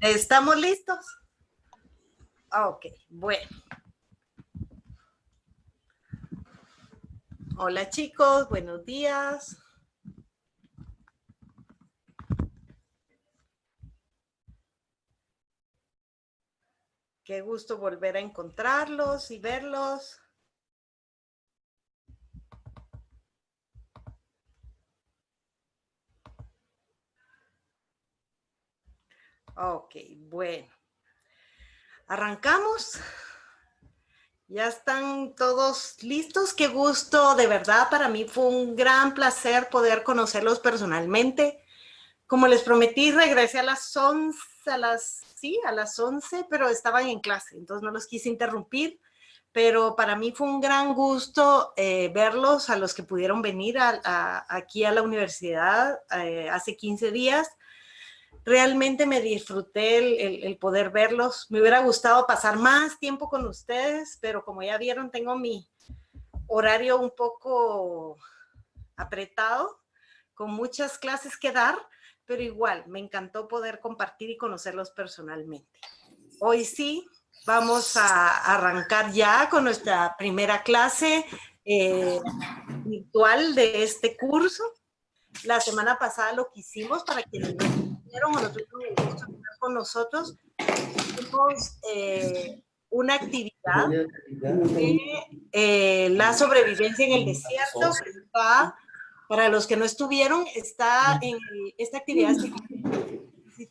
¿Estamos listos? Ok, bueno. Hola chicos, buenos días. Qué gusto volver a encontrarlos y verlos. Ok, bueno. ¿Arrancamos? ¿Ya están todos listos? Qué gusto, de verdad, para mí fue un gran placer poder conocerlos personalmente. Como les prometí, regresé a las 11, a las 11, pero estaban en clase, entonces no los quise interrumpir. Pero para mí fue un gran gusto verlos, a los que pudieron venir aquí a la universidad hace 15 días. Realmente me disfruté el poder verlos. Me hubiera gustado pasar más tiempo con ustedes, pero como ya vieron, tengo mi horario un poco apretado, con muchas clases que dar, pero igual me encantó poder compartir y conocerlos personalmente. Hoy sí, vamos a arrancar ya con nuestra primera clase virtual de este curso. La semana pasada lo que hicimos, para quienes no estuvieron o no tuvieron el gusto de estar con nosotros, hicimos una actividad de la sobrevivencia en el desierto, que está, para los que no estuvieron, está en esta actividad se llama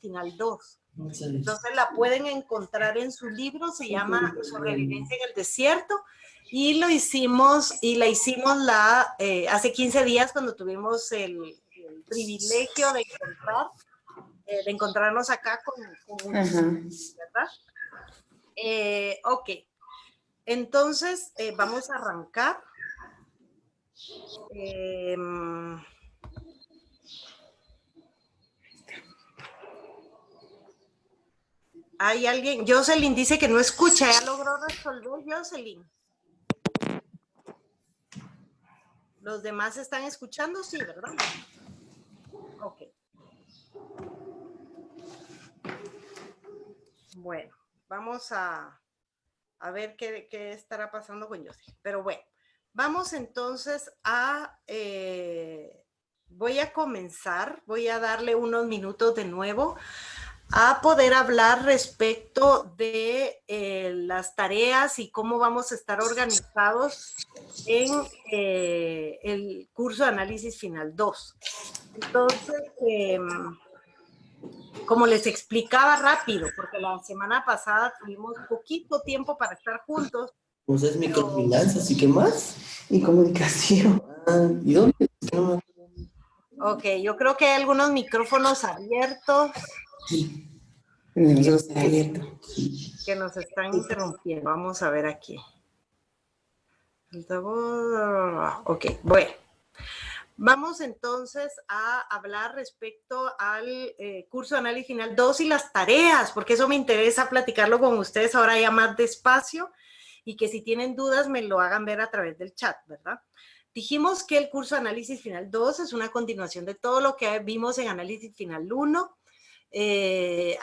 Final 2. Entonces la pueden encontrar en su libro, se llama Sobrevivencia en el Desierto, y lo hicimos, y la hicimos hace 15 días cuando tuvimos el privilegio de encontrarnos acá con ¿verdad? Ok, entonces vamos a arrancar. Hay alguien, Jocelyn dice que no escucha, ¿ya logró resolver Jocelyn? ¿Los demás están escuchando? Sí, ¿verdad? Ok. Bueno, vamos a ver qué estará pasando con Jocelyn. Pero bueno, vamos entonces voy a comenzar, voy a darle unos minutos de nuevo a poder hablar respecto de las tareas y cómo vamos a estar organizados en el curso de análisis final 2. Entonces, como les explicaba rápido, porque la semana pasada tuvimos poquito tiempo para estar juntos. Pues es microfinanzas y qué más, y comunicación. ¿Y dónde? Ok, yo creo que hay algunos micrófonos abiertos. Sí, nosotros está abierto. Que nos están interrumpiendo. Vamos a ver aquí. Ok, bueno. Vamos entonces a hablar respecto al curso de análisis final 2 y las tareas, porque eso me interesa platicarlo con ustedes ahora ya más despacio y que si tienen dudas me lo hagan ver a través del chat, ¿verdad? Dijimos que el curso de análisis final 2 es una continuación de todo lo que vimos en análisis final 1.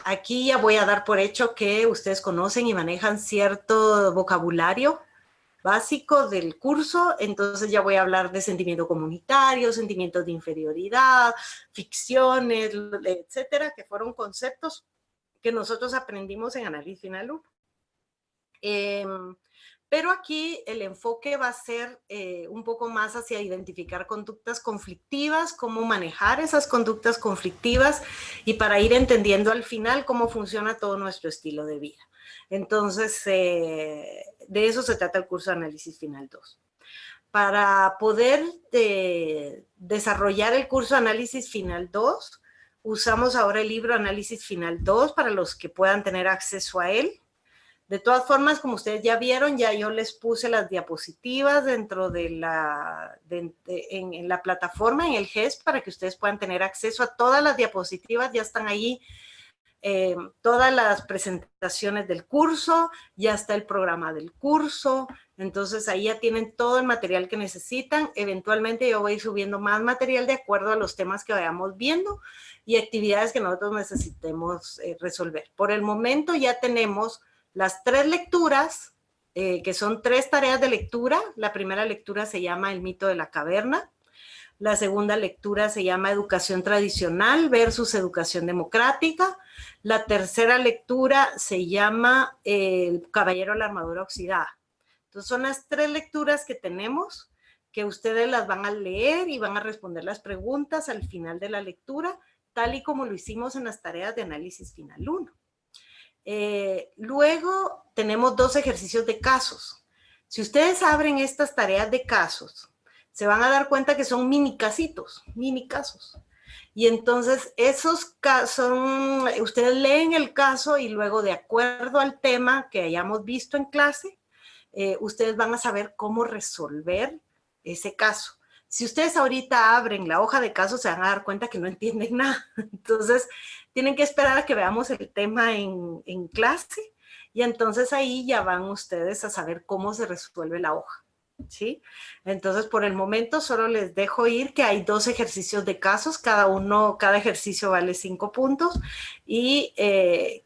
Aquí ya voy a dar por hecho que ustedes conocen y manejan cierto vocabulario básico del curso, entonces ya voy a hablar de sentimiento comunitario, sentimientos de inferioridad, ficciones, etcétera, que fueron conceptos que nosotros aprendimos en análisis final 1. Pero aquí el enfoque va a ser un poco más hacia identificar conductas conflictivas, cómo manejar esas conductas conflictivas y para ir entendiendo al final cómo funciona todo nuestro estilo de vida. Entonces, de eso se trata el curso de análisis final 2. Para poder desarrollar el curso de análisis final 2, usamos ahora el libro Análisis Final 2 para los que puedan tener acceso a él. De todas formas, como ustedes ya vieron, ya yo les puse las diapositivas dentro de en la plataforma, en el GES, para que ustedes puedan tener acceso a todas las diapositivas, ya están ahí. Todas las presentaciones del curso, ya está el programa del curso, Entonces ahí ya tienen todo el material que necesitan. Eventualmente yo voy subiendo más material de acuerdo a los temas que vayamos viendo y actividades que nosotros necesitemos resolver. Por el momento ya tenemos las 3 lecturas, que son 3 tareas de lectura. La primera lectura se llama El mito de la caverna. La segunda lectura se llama Educación tradicional versus educación democrática. La tercera lectura se llama El caballero de la armadura oxidada. Entonces son las 3 lecturas que tenemos, que ustedes las van a leer y van a responder las preguntas al final de la lectura, tal y como lo hicimos en las tareas de análisis final 1. Luego tenemos 2 ejercicios de casos. Si ustedes abren estas tareas de casos, se van a dar cuenta que son mini casitos, mini casos. Y entonces esos casos, ustedes leen el caso y luego de acuerdo al tema que hayamos visto en clase, ustedes van a saber cómo resolver ese caso. Si ustedes ahorita abren la hoja de casos, se van a dar cuenta que no entienden nada. Entonces, tienen que esperar a que veamos el tema en clase y entonces ahí ya van ustedes a saber cómo se resuelve la hoja. ¿Sí? Entonces, por el momento solo les dejo ir que hay 2 ejercicios de casos, cada ejercicio vale 5 puntos y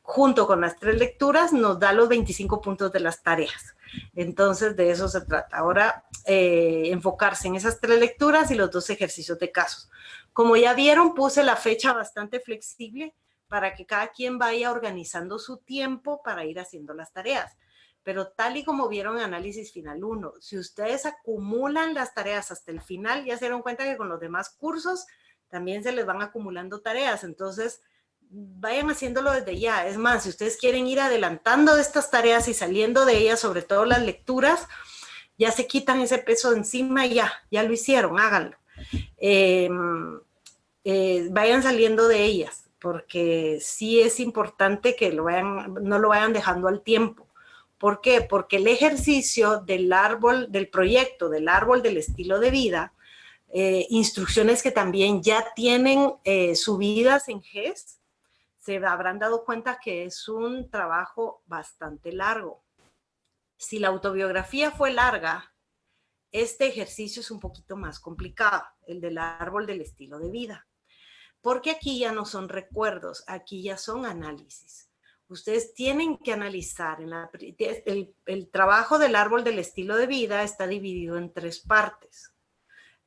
junto con las 3 lecturas nos da los 25 puntos de las tareas. Entonces, de eso se trata. Ahora, enfocarse en esas 3 lecturas y los 2 ejercicios de casos. Como ya vieron, puse la fecha bastante flexible para que cada quien vaya organizando su tiempo para ir haciendo las tareas. Pero tal y como vieron en análisis final 1, si ustedes acumulan las tareas hasta el final, ya se dieron cuenta que con los demás cursos también se les van acumulando tareas. Entonces, vayan haciéndolo desde ya. Es más, si ustedes quieren ir adelantando estas tareas y saliendo de ellas, sobre todo las lecturas, ya se quitan ese peso de encima y ya lo hicieron, háganlo. Vayan saliendo de ellas, porque sí es importante que no lo vayan dejando al tiempo. ¿Por qué? Porque el ejercicio del árbol, del proyecto, del árbol del estilo de vida, instrucciones que también ya tienen subidas en GES, se habrán dado cuenta que es un trabajo bastante largo. Si la autobiografía fue larga, este ejercicio es un poquito más complicado, el del árbol del estilo de vida. Porque aquí ya no son recuerdos, aquí ya son análisis. Ustedes tienen que analizar, el trabajo del árbol del estilo de vida está dividido en 3 partes.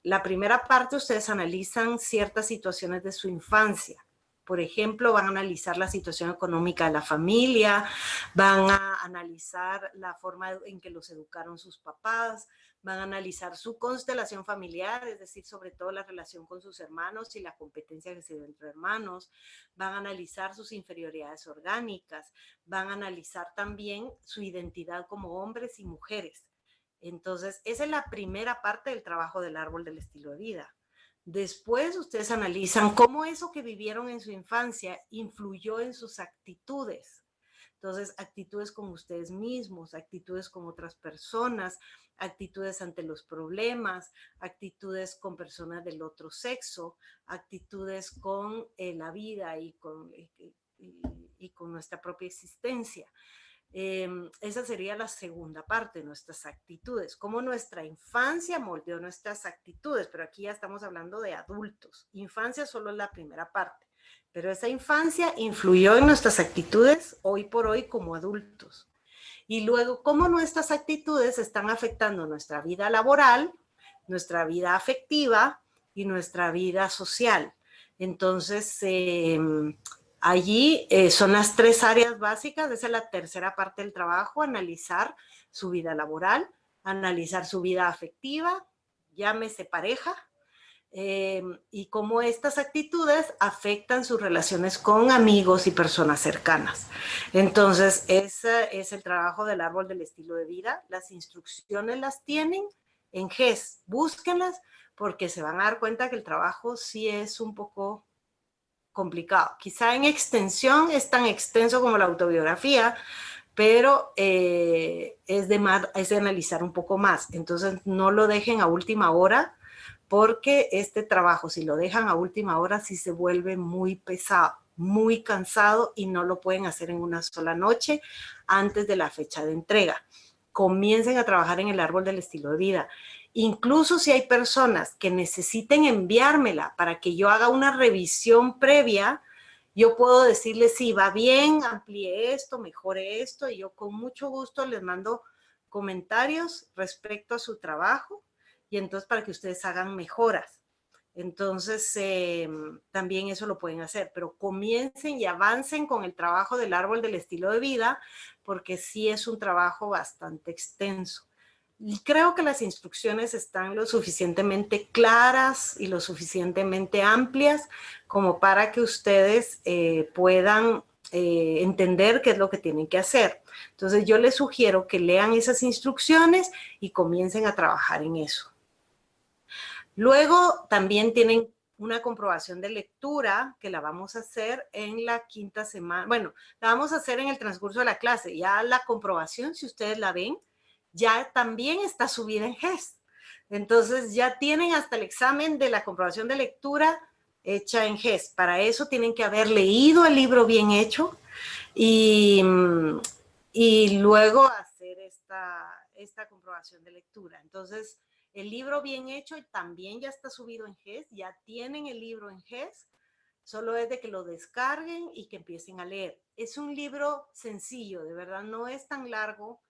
La primera parte, ustedes analizan ciertas situaciones de su infancia. Por ejemplo, van a analizar la situación económica de la familia, van a analizar la forma en que los educaron sus papás, van a analizar su constelación familiar, es decir, sobre todo la relación con sus hermanos y la competencia que se dio entre hermanos, van a analizar sus inferioridades orgánicas, van a analizar también su identidad como hombres y mujeres. Entonces, esa es la primera parte del trabajo del árbol del estilo de vida. Después ustedes analizan cómo eso que vivieron en su infancia influyó en sus actitudes. Entonces, actitudes con ustedes mismos, actitudes con otras personas, actitudes ante los problemas, actitudes con personas del otro sexo, actitudes con la vida y con nuestra propia existencia. Esa sería la segunda parte, nuestras actitudes, cómo nuestra infancia moldeó nuestras actitudes, pero aquí ya estamos hablando de adultos. Infancia solo es la primera parte, pero esa infancia influyó en nuestras actitudes hoy por hoy como adultos. Y luego, cómo nuestras actitudes están afectando nuestra vida laboral, nuestra vida afectiva y nuestra vida social. Entonces, allí son las 3 áreas básicas, esa es la tercera parte del trabajo, analizar su vida laboral, analizar su vida afectiva, llámese pareja, y cómo estas actitudes afectan sus relaciones con amigos y personas cercanas. Entonces, ese es el trabajo del árbol del estilo de vida. Las instrucciones las tienen en GES, búsquenlas porque se van a dar cuenta que el trabajo sí es un poco complicado. Quizá en extensión es tan extenso como la autobiografía, pero es de analizar un poco más. Entonces, no lo dejen a última hora, porque este trabajo, si lo dejan a última hora, sí se vuelve muy pesado, muy cansado y no lo pueden hacer en una sola noche antes de la fecha de entrega. comiencen a trabajar en el árbol del estilo de vida. Incluso si hay personas que necesiten enviármela para que yo haga una revisión previa, yo puedo decirles, sí, va bien, amplíe esto, mejore esto, y yo con mucho gusto les mando comentarios respecto a su trabajo, y entonces para que ustedes hagan mejoras. Entonces, también eso lo pueden hacer, pero comiencen y avancen con el trabajo del árbol del estilo de vida, porque sí es un trabajo bastante extenso. Y creo que las instrucciones están lo suficientemente claras y lo suficientemente amplias como para que ustedes puedan entender qué es lo que tienen que hacer. Entonces, yo les sugiero que lean esas instrucciones y comiencen a trabajar en eso. Luego también tienen una comprobación de lectura que la vamos a hacer en la quinta semana. Bueno, la vamos a hacer en el transcurso de la clase. Ya la comprobación, si ustedes la ven, ya también está subida en GES. Entonces ya tienen hasta el examen de la comprobación de lectura hecha en GES. Para eso tienen que haber leído el libro bien hecho y luego hacer esta comprobación de lectura. Entonces, el libro bien hecho también ya está subido en GES, ya tienen el libro en GES, solo es de que lo descarguen y que empiecen a leer. Es un libro sencillo, de verdad, no es tan largo,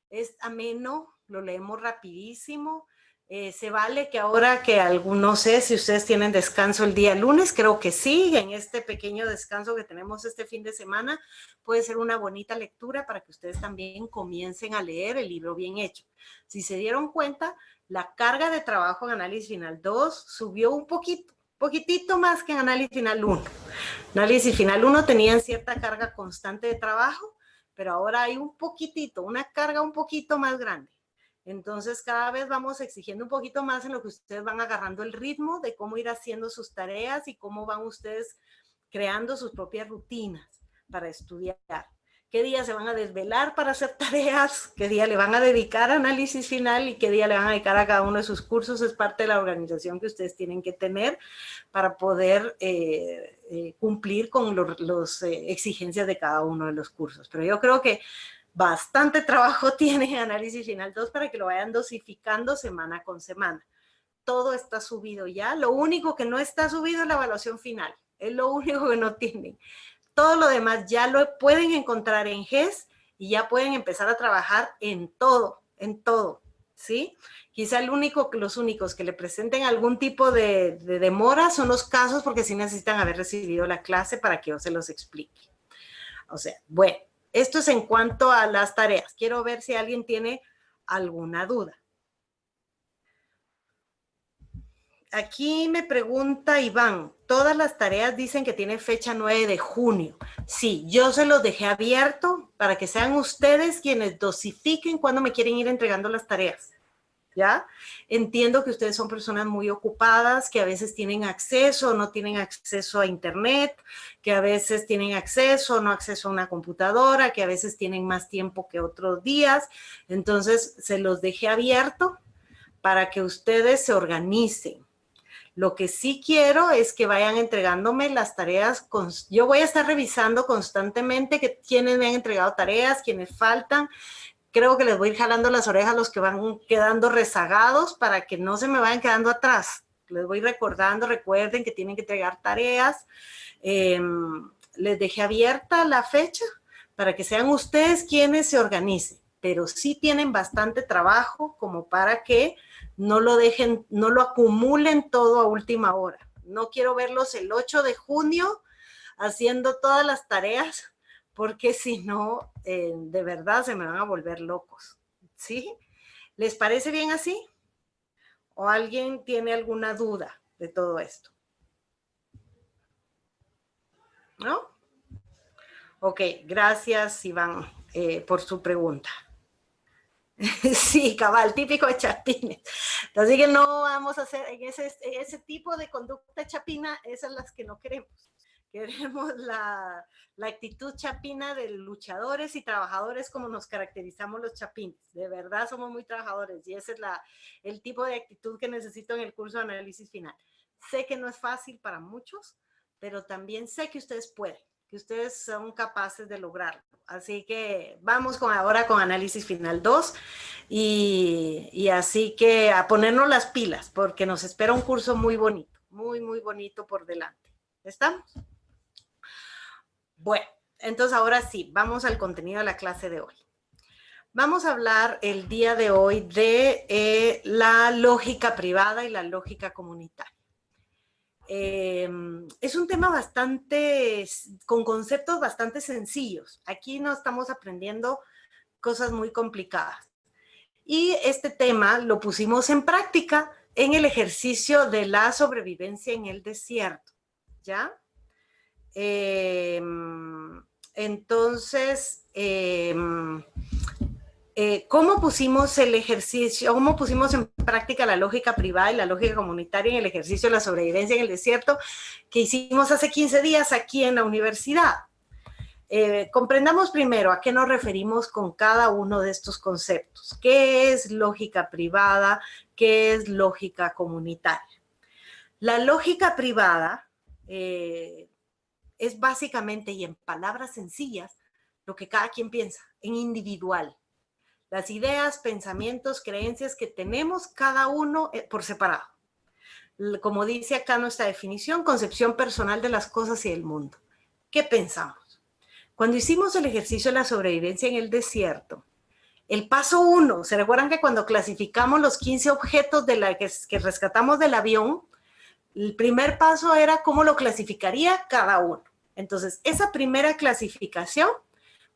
es ameno, lo leemos rapidísimo. Se vale que ahora que no sé si ustedes tienen descanso el día lunes, creo que sí, en este pequeño descanso que tenemos este fin de semana, puede ser una bonita lectura para que ustedes también comiencen a leer el libro bien hecho. Si se dieron cuenta, la carga de trabajo en Análisis Final 2 subió un poquitito más que en Análisis Final 1. Análisis Final 1 tenían cierta carga constante de trabajo, pero ahora hay un poquitito, una carga un poquito más grande. Entonces, cada vez vamos exigiendo un poquito más en lo que ustedes van agarrando el ritmo de cómo ir haciendo sus tareas y cómo van ustedes creando sus propias rutinas para estudiar. ¿Qué día se van a desvelar para hacer tareas? ¿Qué día le van a dedicar a análisis final? ¿Y qué día le van a dedicar a cada uno de sus cursos? Es parte de la organización que ustedes tienen que tener para poder cumplir con las exigencias de cada uno de los cursos. Pero yo creo que bastante trabajo tiene Análisis Final 2 para que lo vayan dosificando semana con semana. Todo está subido ya. Lo único que no está subido es la evaluación final. Es lo único que no tienen. Todo lo demás ya lo pueden encontrar en GES y ya pueden empezar a trabajar en todo, ¿sí? Quizá los únicos que le presenten algún tipo de demora son los casos porque sí necesitan haber recibido la clase para que yo se los explique. O sea, bueno, esto es en cuanto a las tareas. Quiero ver si alguien tiene alguna duda. Aquí me pregunta Iván, todas las tareas dicen que tiene fecha 9 de junio. Sí, yo se los dejé abierto para que sean ustedes quienes dosifiquen cuando me quieren ir entregando las tareas. ¿Ya? Entiendo que ustedes son personas muy ocupadas, que a veces tienen acceso o no tienen acceso a internet, que a veces tienen acceso o no acceso a una computadora, que a veces tienen más tiempo que otros días. Entonces, se los dejé abierto para que ustedes se organicen. Lo que sí quiero es que vayan entregándome las tareas. Yo voy a estar revisando constantemente quiénes me han entregado tareas, quiénes faltan. Creo que les voy a ir jalando las orejas a los que van quedando rezagados para que no se me vayan quedando atrás. Les voy recordando, recuerden que tienen que entregar tareas. Les dejé abierta la fecha para que sean ustedes quienes se organicen, pero sí tienen bastante trabajo como para que no lo dejen, no lo acumulen todo a última hora. No quiero verlos el 8 de junio haciendo todas las tareas, porque si no, de verdad se me van a volver locos, ¿sí? ¿Les parece bien así? ¿O alguien tiene alguna duda de todo esto? ¿No? Ok, gracias Iván por su pregunta. Sí, cabal, típico de chapines. Así que no vamos a hacer en ese tipo de conducta chapina, esas las que no queremos. Queremos la actitud chapina de luchadores y trabajadores como nos caracterizamos los chapines. De verdad somos muy trabajadores y ese es el tipo de actitud que necesito en el curso de análisis final. Sé que no es fácil para muchos, pero también sé que ustedes pueden. que ustedes son capaces de lograrlo. Así que vamos ahora con análisis final 2 y así que a ponernos las pilas porque nos espera un curso muy bonito, muy bonito por delante. ¿Estamos? Bueno, entonces ahora sí, vamos al contenido de la clase de hoy. Vamos a hablar el día de hoy de la lógica privada y la lógica comunitaria. Es un tema con conceptos bastante sencillos. Aquí no estamos aprendiendo cosas muy complicadas. Y este tema lo pusimos en práctica en el ejercicio de la sobrevivencia en el desierto, ¿ya? Entonces, ¿cómo pusimos el ejercicio, cómo pusimos en práctica la lógica privada y la lógica comunitaria en el ejercicio de la sobrevivencia en el desierto que hicimos hace 15 días aquí en la universidad? Comprendamos primero a qué nos referimos con cada uno de estos conceptos. ¿Qué es lógica privada? ¿Qué es lógica comunitaria? La lógica privada es básicamente y en palabras sencillas lo que cada quien piensa, en individual. Las ideas, pensamientos, creencias que tenemos cada uno por separado. Como dice acá nuestra definición, concepción personal de las cosas y del mundo. ¿Qué pensamos? Cuando hicimos el ejercicio de la sobrevivencia en el desierto, el paso 1, ¿se recuerdan que cuando clasificamos los 15 objetos que rescatamos del avión, el primer paso era cómo lo clasificaría cada uno? Entonces, esa primera clasificación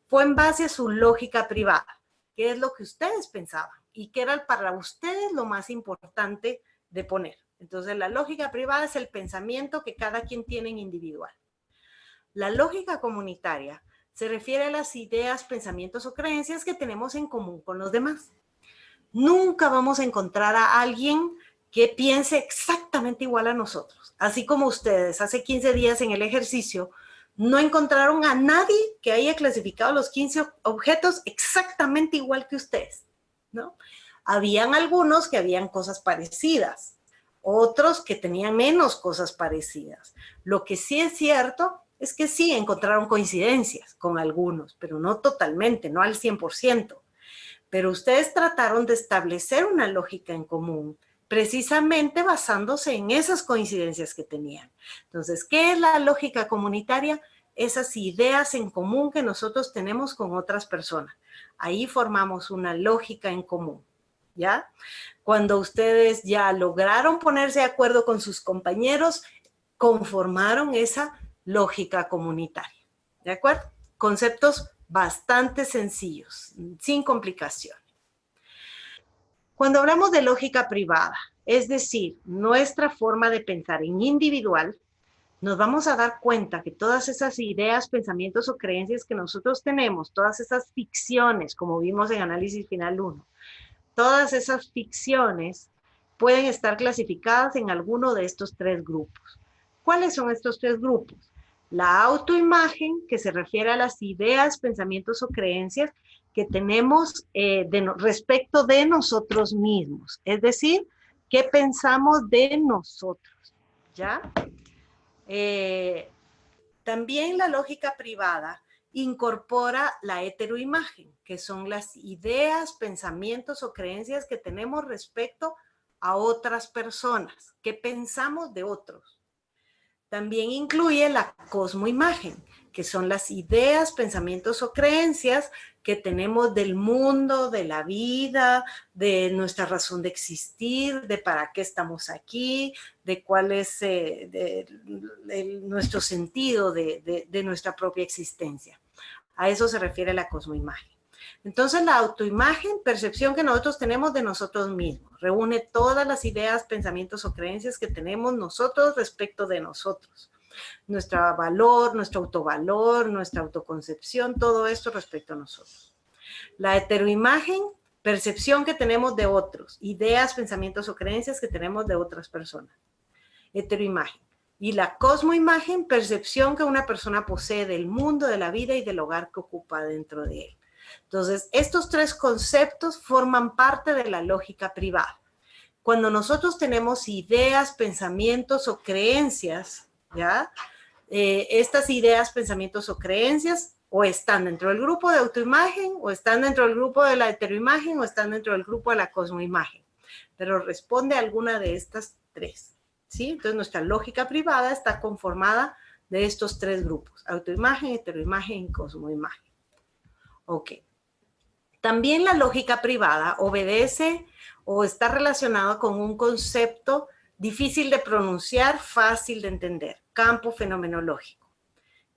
fue en base a su lógica privada. ¿Qué es lo que ustedes pensaban? Y qué era para ustedes lo más importante de poner. Entonces, la lógica privada es el pensamiento que cada quien tiene en individual. La lógica comunitaria se refiere a las ideas, pensamientos o creencias que tenemos en común con los demás. Nunca vamos a encontrar a alguien que piense exactamente igual a nosotros. Así como ustedes hace 15 días en el ejercicio no encontraron a nadie que haya clasificado los 15 objetos exactamente igual que ustedes, ¿no? Habían algunos que habían cosas parecidas, otros que tenían menos cosas parecidas. Lo que sí es cierto es que sí encontraron coincidencias con algunos, pero no totalmente, no al 100%. Pero ustedes trataron de establecer una lógica en común, precisamente basándose en esas coincidencias que tenían. Entonces, ¿qué es la lógica comunitaria? Esas ideas en común que nosotros tenemos con otras personas. Ahí formamos una lógica en común, ¿ya? Cuando ustedes ya lograron ponerse de acuerdo con sus compañeros, conformaron esa lógica comunitaria, ¿de acuerdo? Conceptos bastante sencillos, sin complicaciones. Cuando hablamos de lógica privada, es decir, nuestra forma de pensar en individual, nos vamos a dar cuenta que todas esas ideas, pensamientos o creencias que nosotros tenemos, todas esas ficciones, como vimos en análisis final 1, todas esas ficciones pueden estar clasificadas en alguno de estos 3 grupos. ¿Cuáles son estos 3 grupos? La autoimagen, que se refiere a las ideas, pensamientos o creencias que tenemos respecto de nosotros mismos. Es decir, ¿qué pensamos de nosotros? ¿Ya? También la lógica privada incorpora la heteroimagen, que son las ideas, pensamientos o creencias que tenemos respecto a otras personas, que pensamos de otros. También incluye la cosmoimagen, que son las ideas, pensamientos o creencias que tenemos del mundo, de la vida, de nuestra razón de existir, de para qué estamos aquí, de cuál es nuestro sentido de nuestra propia existencia. A eso se refiere la cosmoimagen. Entonces, la autoimagen, percepción que nosotros tenemos de nosotros mismos, reúne todas las ideas, pensamientos o creencias que tenemos nosotros respecto de nosotros. Nuestro valor, nuestro autovalor, nuestra autoconcepción, todo esto respecto a nosotros. La heteroimagen, percepción que tenemos de otros, ideas, pensamientos o creencias que tenemos de otras personas. Heteroimagen. Y la cosmoimagen, percepción que una persona posee del mundo, de la vida y del hogar que ocupa dentro de él. Entonces, estos 3 conceptos forman parte de la lógica privada. Cuando nosotros tenemos ideas, pensamientos o creencias, ¿ya? estas ideas, pensamientos o creencias o están dentro del grupo de autoimagen, o están dentro del grupo de la heteroimagen, o están dentro del grupo de la cosmoimagen. Pero responde a alguna de estas tres, ¿sí? Entonces nuestra lógica privada está conformada de estos tres grupos: autoimagen, heteroimagen y cosmoimagen. Ok. También la lógica privada obedece o está relacionada con un concepto difícil de pronunciar, fácil de entender: campo fenomenológico.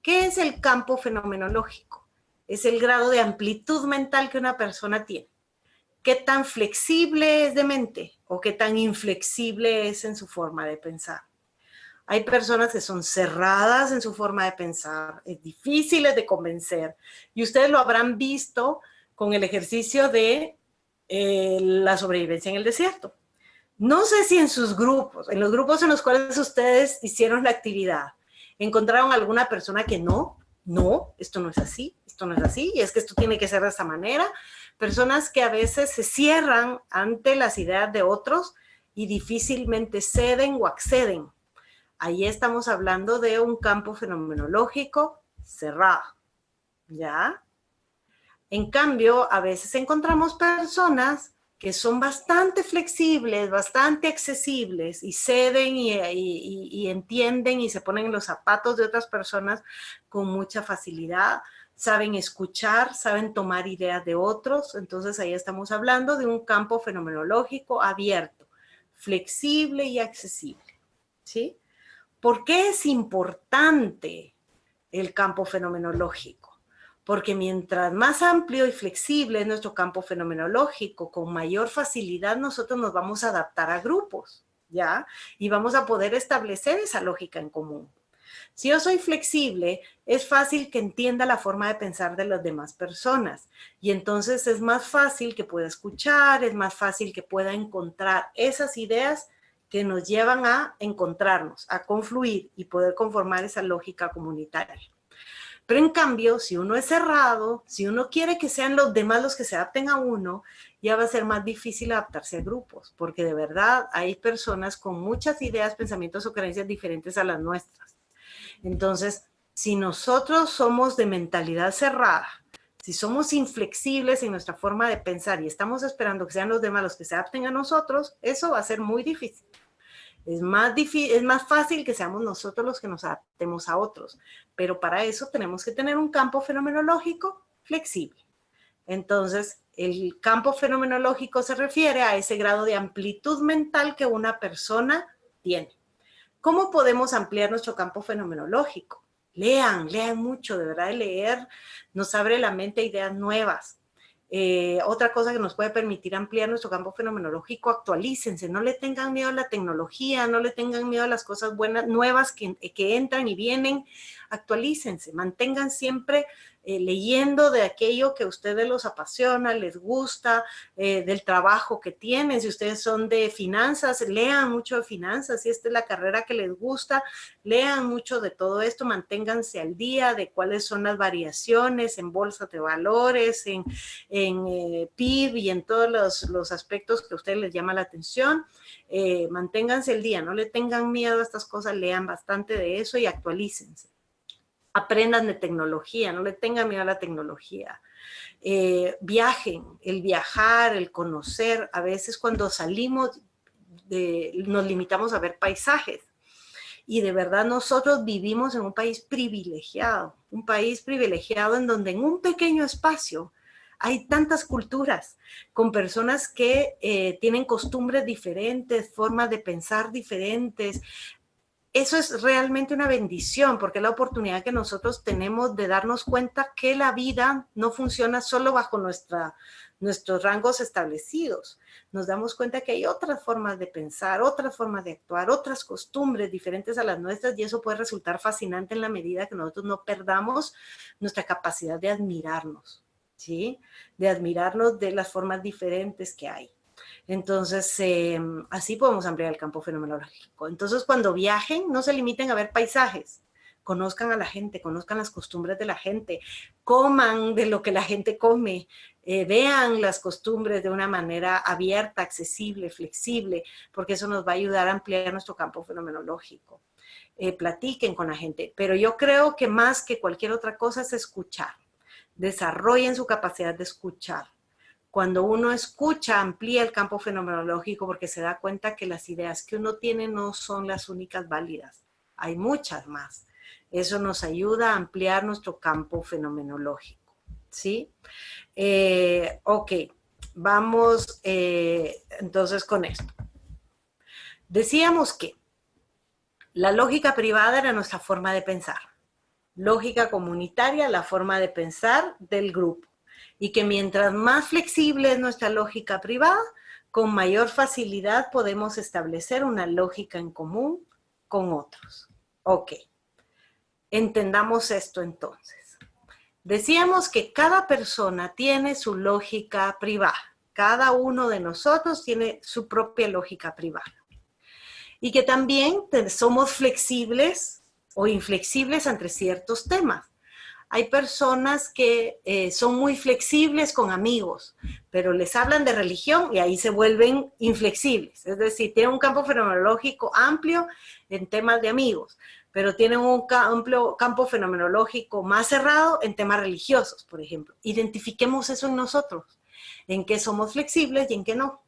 ¿Qué es el campo fenomenológico? Es el grado de amplitud mental que una persona tiene. ¿Qué tan flexible es de mente o qué tan inflexible es en su forma de pensar? Hay personas que son cerradas en su forma de pensar, es difíciles de convencer, y ustedes lo habrán visto con el ejercicio de la sobrevivencia en el desierto. No sé si en sus grupos, en los grupos en los cuales ustedes hicieron la actividad, encontraron alguna persona que no, esto no es así, y es que esto tiene que ser de esta manera. Personas que a veces se cierran ante las ideas de otros y difícilmente ceden o acceden. Ahí estamos hablando de un campo fenomenológico cerrado, ¿ya? En cambio, a veces encontramos personas que son bastante flexibles, bastante accesibles y ceden y entienden y se ponen en los zapatos de otras personas con mucha facilidad, saben escuchar, saben tomar ideas de otros. Entonces ahí estamos hablando de un campo fenomenológico abierto, flexible y accesible, ¿sí? ¿Por qué es importante el campo fenomenológico? Porque mientras más amplio y flexible es nuestro campo fenomenológico, con mayor facilidad nosotros nos vamos a adaptar a grupos, ¿ya? Y vamos a poder establecer esa lógica en común. Si yo soy flexible, es fácil que entienda la forma de pensar de las demás personas. Y entonces es más fácil que pueda escuchar, es más fácil que pueda encontrar esas ideas que nos llevan a encontrarnos, a confluir y poder conformar esa lógica comunitaria. Pero en cambio, si uno es cerrado, si uno quiere que sean los demás los que se adapten a uno, ya va a ser más difícil adaptarse a grupos, porque de verdad hay personas con muchas ideas, pensamientos o creencias diferentes a las nuestras. Entonces, si nosotros somos de mentalidad cerrada, si somos inflexibles en nuestra forma de pensar y estamos esperando que sean los demás los que se adapten a nosotros, eso va a ser muy difícil. Es más fácil que seamos nosotros los que nos adaptemos a otros, pero para eso tenemos que tener un campo fenomenológico flexible. Entonces, el campo fenomenológico se refiere a ese grado de amplitud mental que una persona tiene. ¿Cómo podemos ampliar nuestro campo fenomenológico? Lean mucho, de verdad, leer nos abre la mente a ideas nuevas. Otra cosa que nos puede permitir ampliar nuestro campo fenomenológico: actualícense, no le tengan miedo a la tecnología, no le tengan miedo a las cosas buenas, nuevas que entran y vienen. Actualícense, mantengan siempre leyendo de aquello que a ustedes los apasiona, les gusta, del trabajo que tienen. Si ustedes son de finanzas, lean mucho de finanzas. Si esta es la carrera que les gusta, lean mucho de todo esto, manténganse al día de cuáles son las variaciones en bolsa de valores, en PIB y en todos los aspectos que a ustedes les llama la atención. Manténganse al día, no le tengan miedo a estas cosas, lean bastante de eso y actualícense. Aprendan de tecnología, no le tengan miedo a la tecnología. Viajen, el viajar, el conocer. A veces cuando salimos nos limitamos a ver paisajes. Y de verdad nosotros vivimos en un país privilegiado en donde en un pequeño espacio hay tantas culturas, con personas que tienen costumbres diferentes, formas de pensar diferentes. Eso es realmente una bendición, porque es la oportunidad que nosotros tenemos de darnos cuenta que la vida no funciona solo bajo nuestros rangos establecidos. Nos damos cuenta que hay otras formas de pensar, otras formas de actuar, otras costumbres diferentes a las nuestras, y eso puede resultar fascinante en la medida que nosotros no perdamos nuestra capacidad de admirarnos, ¿sí? De admirarnos de las formas diferentes que hay. Entonces, así podemos ampliar el campo fenomenológico. Entonces, cuando viajen, no se limiten a ver paisajes. Conozcan a la gente, conozcan las costumbres de la gente, coman de lo que la gente come, vean las costumbres de una manera abierta, accesible, flexible, porque eso nos va a ayudar a ampliar nuestro campo fenomenológico. platiquen con la gente. Pero yo creo que más que cualquier otra cosa es escuchar. Desarrollen su capacidad de escuchar. Cuando uno escucha, amplía el campo fenomenológico porque se da cuenta que las ideas que uno tiene no son las únicas válidas. Hay muchas más. Eso nos ayuda a ampliar nuestro campo fenomenológico, ¿sí? Ok, vamos entonces con esto. Decíamos que la lógica privada era nuestra forma de pensar. Lógica comunitaria, la forma de pensar del grupo. Y que mientras más flexible es nuestra lógica privada, con mayor facilidad podemos establecer una lógica en común con otros. Ok, entendamos esto entonces. Decíamos que cada persona tiene su lógica privada. Cada uno de nosotros tiene su propia lógica privada. Y que también somos flexibles o inflexibles ante ciertos temas. Hay personas que son muy flexibles con amigos, pero les hablan de religión y ahí se vuelven inflexibles. Es decir, tienen un campo fenomenológico amplio en temas de amigos, pero tienen un amplio campo fenomenológico más cerrado en temas religiosos, por ejemplo. Identifiquemos eso en nosotros, en qué somos flexibles y en qué no.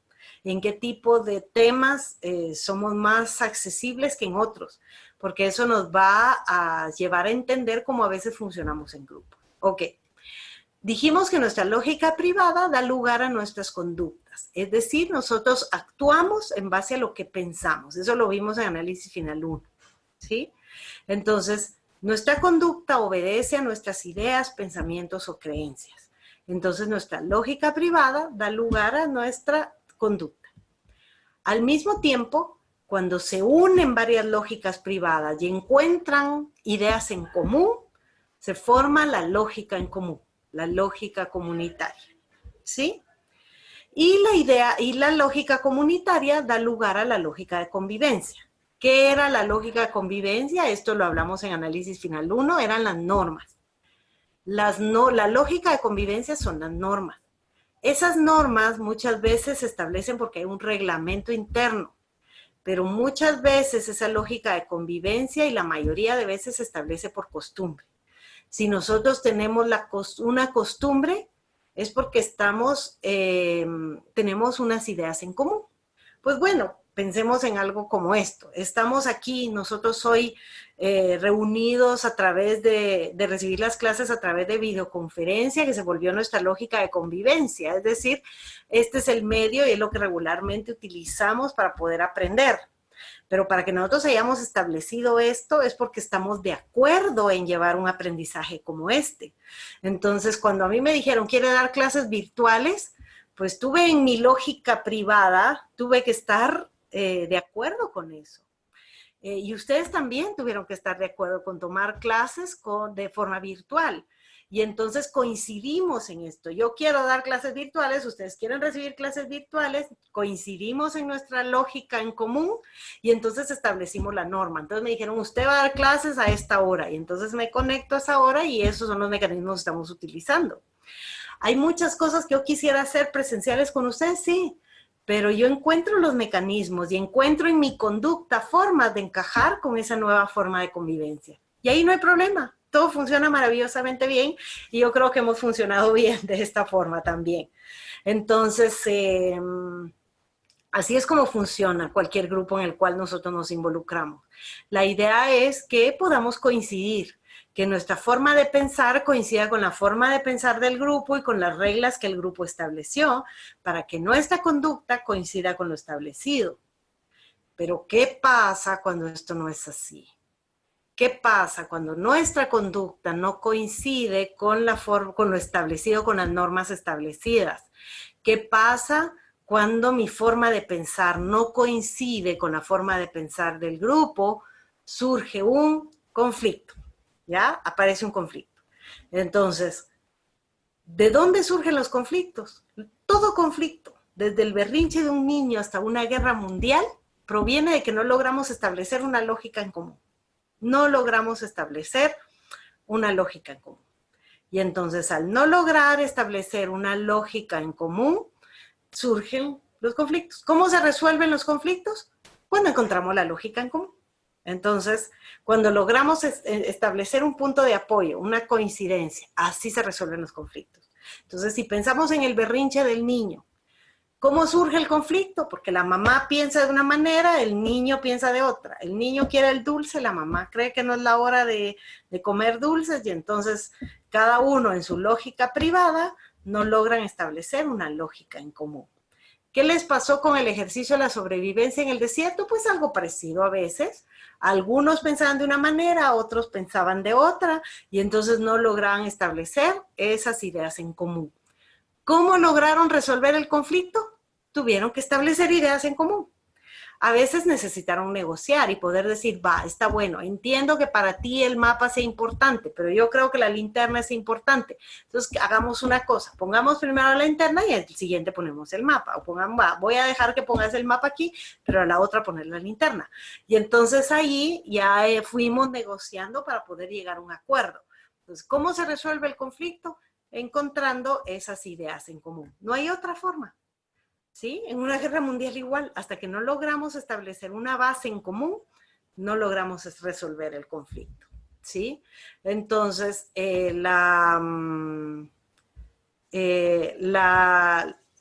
En qué tipo de temas somos más accesibles que en otros, porque eso nos va a llevar a entender cómo a veces funcionamos en grupo. Ok, dijimos que nuestra lógica privada da lugar a nuestras conductas, es decir, nosotros actuamos en base a lo que pensamos, eso lo vimos en análisis final 1, ¿sí? Entonces, nuestra conducta obedece a nuestras ideas, pensamientos o creencias. Entonces, nuestra lógica privada da lugar a nuestra conducta. Al mismo tiempo, cuando se unen varias lógicas privadas y encuentran ideas en común, se forma la lógica en común, la lógica comunitaria, ¿sí? Y la lógica comunitaria da lugar a la lógica de convivencia. ¿Qué era la lógica de convivencia? Esto lo hablamos en análisis final 1, eran las normas. La lógica de convivencia son las normas. Esas normas muchas veces se establecen porque hay un reglamento interno, pero muchas veces esa lógica de convivencia y la mayoría de veces se establece por costumbre. Si nosotros tenemos una costumbre, es porque tenemos unas ideas en común. Pues bueno, pensemos en algo como esto. Estamos aquí, nosotros hoy reunidos a través de recibir las clases a través de videoconferencia, que se volvió nuestra lógica de convivencia. Es decir, este es el medio y es lo que regularmente utilizamos para poder aprender. Pero para que nosotros hayamos establecido esto es porque estamos de acuerdo en llevar un aprendizaje como este. Entonces, cuando a mí me dijeron, ¿quiere dar clases virtuales? Pues tuve en mi lógica privada, tuve que estar de acuerdo con eso. Y ustedes también tuvieron que estar de acuerdo con tomar clases de forma virtual. Y entonces coincidimos en esto. Yo quiero dar clases virtuales, ustedes quieren recibir clases virtuales, coincidimos en nuestra lógica en común y entonces establecimos la norma. Entonces me dijeron, usted va a dar clases a esta hora y entonces me conecto a esa hora y esos son los mecanismos que estamos utilizando. Hay muchas cosas que yo quisiera hacer presenciales con ustedes, sí, pero yo encuentro los mecanismos y encuentro en mi conducta formas de encajar con esa nueva forma de convivencia. Y ahí no hay problema. Todo funciona maravillosamente bien y yo creo que hemos funcionado bien de esta forma también. Entonces, así es como funciona cualquier grupo en el cual nosotros nos involucramos. La idea es que podamos coincidir, que nuestra forma de pensar coincida con la forma de pensar del grupo y con las reglas que el grupo estableció para que nuestra conducta coincida con lo establecido. Pero, ¿qué pasa cuando esto no es así? ¿Qué pasa cuando nuestra conducta no coincide con lo establecido, con las normas establecidas? ¿Qué pasa cuando mi forma de pensar no coincide con la forma de pensar del grupo? Surge un conflicto, ¿ya? Aparece un conflicto. Entonces, ¿de dónde surgen los conflictos? Todo conflicto, desde el berrinche de un niño hasta una guerra mundial, proviene de que no logramos establecer una lógica en común. No logramos establecer una lógica en común. Y entonces, al no lograr establecer una lógica en común, surgen los conflictos. ¿Cómo se resuelven los conflictos? Cuando encontramos la lógica en común. Entonces, cuando logramos establecer un punto de apoyo, una coincidencia, así se resuelven los conflictos. Entonces, si pensamos en el berrinche del niño, ¿cómo surge el conflicto? Porque la mamá piensa de una manera, el niño piensa de otra. El niño quiere el dulce, la mamá cree que no es la hora de comer dulces y entonces cada uno en su lógica privada no logran establecer una lógica en común. ¿Qué les pasó con el ejercicio de la sobrevivencia en el desierto? Pues algo parecido a veces. Algunos pensaban de una manera, otros pensaban de otra, y entonces no lograban establecer esas ideas en común. ¿Cómo lograron resolver el conflicto? Tuvieron que establecer ideas en común. A veces necesitaron negociar y poder decir, va, está bueno, entiendo que para ti el mapa sea importante, pero yo creo que la linterna es importante. Entonces, hagamos una cosa, pongamos primero la linterna y al siguiente ponemos el mapa. O pongamos, va, voy a dejar que pongas el mapa aquí, pero a la otra poner la linterna. Y entonces ahí ya fuimos negociando para poder llegar a un acuerdo. Entonces, ¿cómo se resuelve el conflicto? Encontrando esas ideas en común. No hay otra forma. ¿Sí? En una guerra mundial igual, hasta que no logramos establecer una base en común, no logramos resolver el conflicto, ¿sí? Entonces, la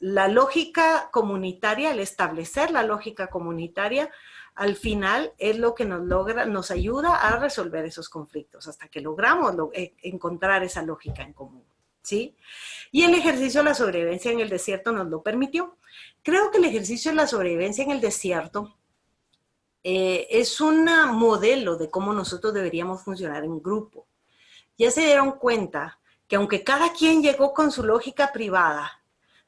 lógica comunitaria, el establecer la lógica comunitaria, al final es lo que nos ayuda a resolver esos conflictos, hasta que logramos encontrar esa lógica en común, ¿sí? Y el ejercicio de la sobrevivencia en el desierto nos lo permitió. Creo que el ejercicio de la sobrevivencia en el desierto es un modelo de cómo nosotros deberíamos funcionar en grupo. Ya se dieron cuenta que aunque cada quien llegó con su lógica privada,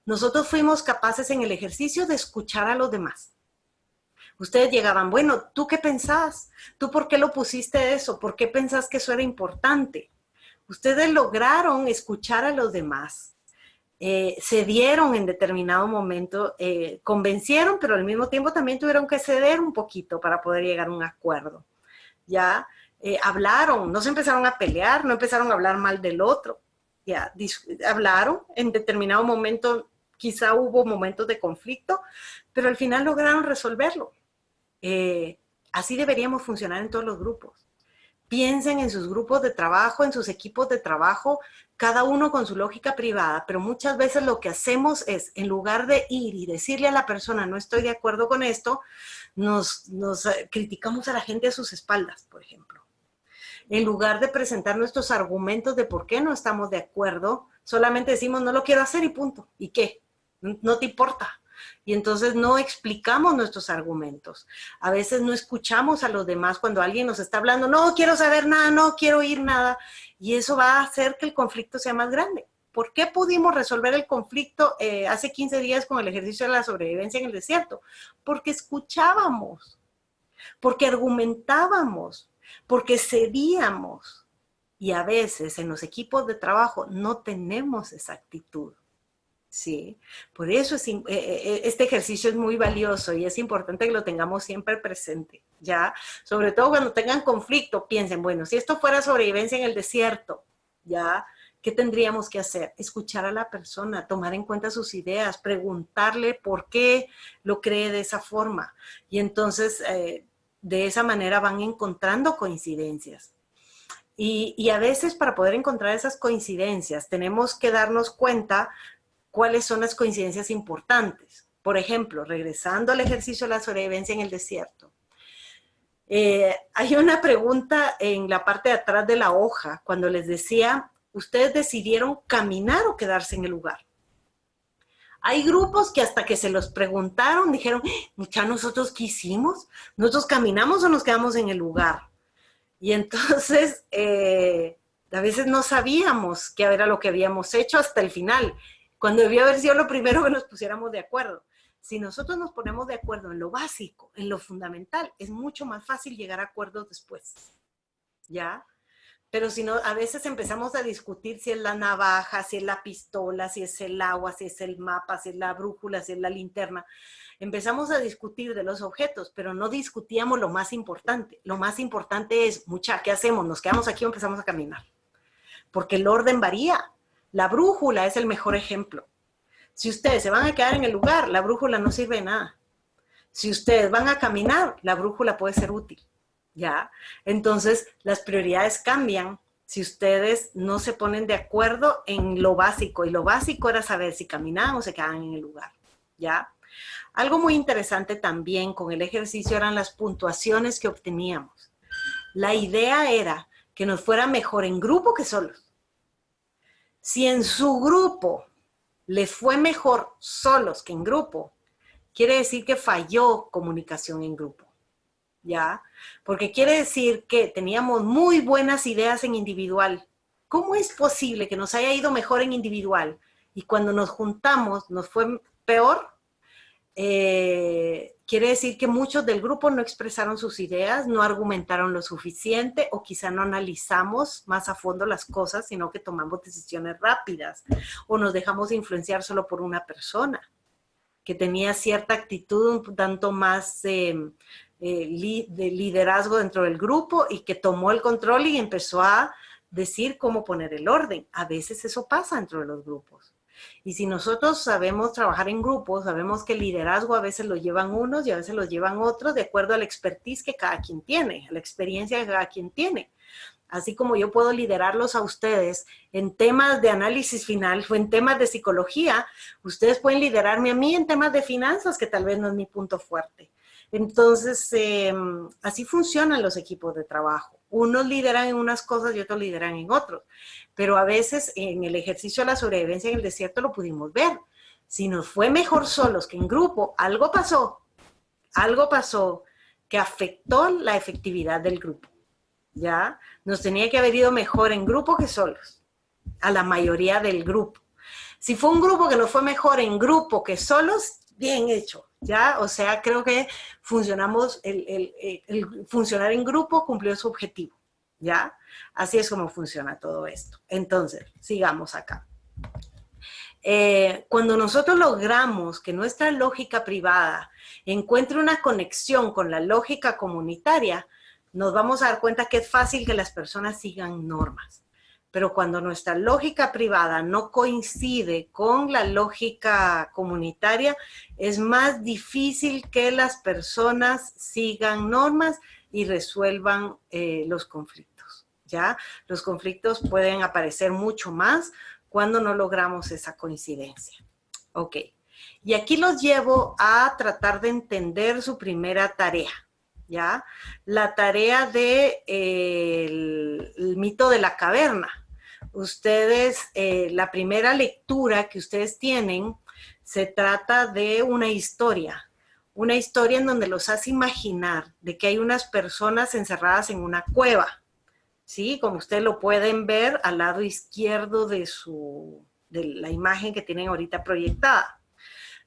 nosotros fuimos capaces en el ejercicio de escuchar a los demás. Ustedes llegaban, bueno, ¿tú qué pensás? ¿Tú por qué lo pusiste eso? ¿Por qué pensás que eso era importante? Ustedes lograron escuchar a los demás, cedieron en determinado momento, convencieron, pero al mismo tiempo también tuvieron que ceder un poquito para poder llegar a un acuerdo. Ya hablaron, no se empezaron a pelear, no empezaron a hablar mal del otro. Ya hablaron, en determinado momento quizá hubo momentos de conflicto, pero al final lograron resolverlo. Así deberíamos funcionar en todos los grupos. Piensen en sus grupos de trabajo, en sus equipos de trabajo, cada uno con su lógica privada, pero muchas veces lo que hacemos es, en lugar de ir y decirle a la persona, no estoy de acuerdo con esto, nos criticamos a la gente a sus espaldas, por ejemplo. En lugar de presentar nuestros argumentos de por qué no estamos de acuerdo, solamente decimos, no lo quiero hacer y punto. ¿Y qué? No te importa. Y entonces no explicamos nuestros argumentos. A veces no escuchamos a los demás cuando alguien nos está hablando, no quiero saber nada, no quiero oír nada. Y eso va a hacer que el conflicto sea más grande. ¿Por qué pudimos resolver el conflicto hace 15 días con el ejercicio de la sobrevivencia en el desierto? Porque escuchábamos, porque argumentábamos, porque cedíamos. Y a veces en los equipos de trabajo no tenemos esa actitud. Sí, por eso este ejercicio es muy valioso y es importante que lo tengamos siempre presente, ¿ya? Sobre todo cuando tengan conflicto, piensen, bueno, si esto fuera sobrevivencia en el desierto, ¿ya? ¿Qué tendríamos que hacer? Escuchar a la persona, tomar en cuenta sus ideas, preguntarle por qué lo cree de esa forma. Y entonces, de esa manera van encontrando coincidencias. Y a veces para poder encontrar esas coincidencias tenemos que darnos cuenta cuáles son las coincidencias importantes. Por ejemplo, regresando al ejercicio de la sobrevivencia en el desierto. Hay una pregunta en la parte de atrás de la hoja, cuando les decía, ¿ustedes decidieron caminar o quedarse en el lugar? Hay grupos que hasta que se los preguntaron, dijeron, mucha, ¿nosotros qué hicimos? ¿Nosotros caminamos o nos quedamos en el lugar? Y entonces, a veces no sabíamos qué era lo que habíamos hecho hasta el final, cuando debió haber sido lo primero que nos pusiéramos de acuerdo. Si nosotros nos ponemos de acuerdo en lo básico, en lo fundamental, es mucho más fácil llegar a acuerdos después, ¿ya? Pero si no, a veces empezamos a discutir si es la navaja, si es la pistola, si es el agua, si es el mapa, si es la brújula, si es la linterna. Empezamos a discutir de los objetos, pero no discutíamos lo más importante. Lo más importante es, mucha, ¿qué hacemos? ¿Nos quedamos aquí o empezamos a caminar? Porque el orden varía. La brújula es el mejor ejemplo. Si ustedes se van a quedar en el lugar, la brújula no sirve de nada. Si ustedes van a caminar, la brújula puede ser útil, ¿ya? Entonces, las prioridades cambian si ustedes no se ponen de acuerdo en lo básico, y lo básico era saber si caminaban o se quedaban en el lugar, ¿ya? Algo muy interesante también con el ejercicio eran las puntuaciones que obteníamos. La idea era que nos fuera mejor en grupo que solos. Si en su grupo les fue mejor solos que en grupo, quiere decir que falló comunicación en grupo, ¿ya? Porque quiere decir que teníamos muy buenas ideas en individual. ¿Cómo es posible que nos haya ido mejor en individual y cuando nos juntamos nos fue peor? Quiere decir que muchos del grupo no expresaron sus ideas, no argumentaron lo suficiente o quizá no analizamos más a fondo las cosas, sino que tomamos decisiones rápidas o nos dejamos influenciar solo por una persona que tenía cierta actitud un tanto más de liderazgo dentro del grupo y que tomó el control y empezó a decir cómo poner el orden. A veces eso pasa dentro de los grupos. Y si nosotros sabemos trabajar en grupos, sabemos que el liderazgo a veces lo llevan unos y a veces lo llevan otros de acuerdo a la expertise que cada quien tiene, a la experiencia que cada quien tiene. Así como yo puedo liderarlos a ustedes en temas de análisis final o en temas de psicología, ustedes pueden liderarme a mí en temas de finanzas, que tal vez no es mi punto fuerte. Entonces, así funcionan los equipos de trabajo. Unos lideran en unas cosas y otros lideran en otros. Pero a veces en el ejercicio de la sobrevivencia en el desierto lo pudimos ver. Si nos fue mejor solos que en grupo, algo pasó que afectó la efectividad del grupo. ¿Ya? Nos tenía que haber ido mejor en grupo que solos, a la mayoría del grupo. Si fue un grupo que nos fue mejor en grupo que solos, bien hecho, ¿ya? O sea, creo que funcionamos, el funcionar en grupo cumplió su objetivo, ¿ya? Así es como funciona todo esto. Entonces, sigamos acá. Cuando nosotros logramos que nuestra lógica privada encuentre una conexión con la lógica comunitaria, nos vamos a dar cuenta que es fácil que las personas sigan normas. Pero cuando nuestra lógica privada no coincide con la lógica comunitaria, es más difícil que las personas sigan normas y resuelvan los conflictos, ¿ya? Los conflictos pueden aparecer mucho más cuando no logramos esa coincidencia. Ok. Y aquí los llevo a tratar de entender su primera tarea. ¿Ya? La tarea de el mito de la caverna. Ustedes, la primera lectura que ustedes tienen se trata de una historia en donde los hace imaginar de que hay unas personas encerradas en una cueva, ¿sí? Como ustedes lo pueden ver al lado izquierdo de la imagen que tienen ahorita proyectada.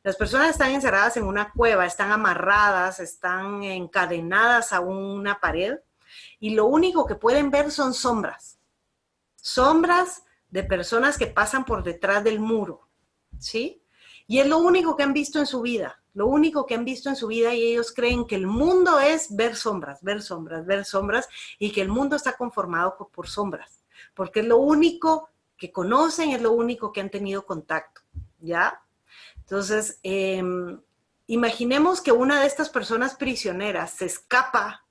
Las personas están encerradas en una cueva, están amarradas, están encadenadas a una pared y lo único que pueden ver son sombras. Sombras de personas que pasan por detrás del muro, ¿sí? Y es lo único que han visto en su vida, lo único que han visto en su vida y ellos creen que el mundo es ver sombras, ver sombras, ver sombras y que el mundo está conformado por sombras, porque es lo único que conocen, es lo único que han tenido contacto, ¿ya? Entonces, imaginemos que una de estas personas prisioneras se escapa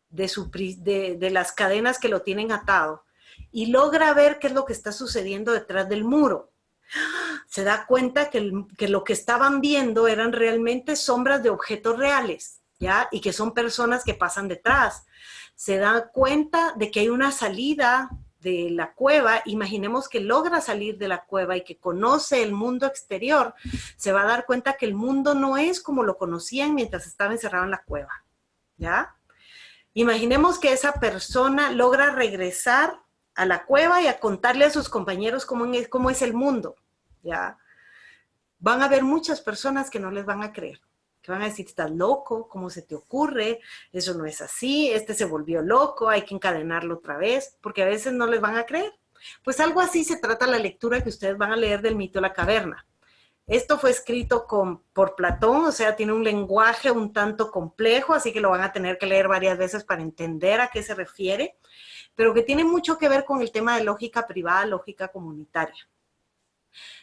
de las cadenas que lo tienen atado y logra ver qué es lo que está sucediendo detrás del muro. Se da cuenta que lo que estaban viendo eran realmente sombras de objetos reales, ¿ya? Y que son personas que pasan detrás. Se da cuenta de que hay una salida de la cueva. Imaginemos que logra salir de la cueva y que conoce el mundo exterior, se va a dar cuenta que el mundo no es como lo conocían mientras estaba encerrado en la cueva, ¿ya? Imaginemos que esa persona logra regresar a la cueva y a contarle a sus compañeros cómo es el mundo, ¿ya? Van a haber muchas personas que no les van a creer, que van a decir, estás loco, ¿cómo se te ocurre? Eso no es así, este se volvió loco, hay que encadenarlo otra vez, porque a veces no les van a creer. Pues algo así se trata la lectura que ustedes van a leer del mito de la caverna. Esto fue escrito por Platón, o sea, tiene un lenguaje un tanto complejo, así que lo van a tener que leer varias veces para entender a qué se refiere, pero que tiene mucho que ver con el tema de lógica privada, lógica comunitaria.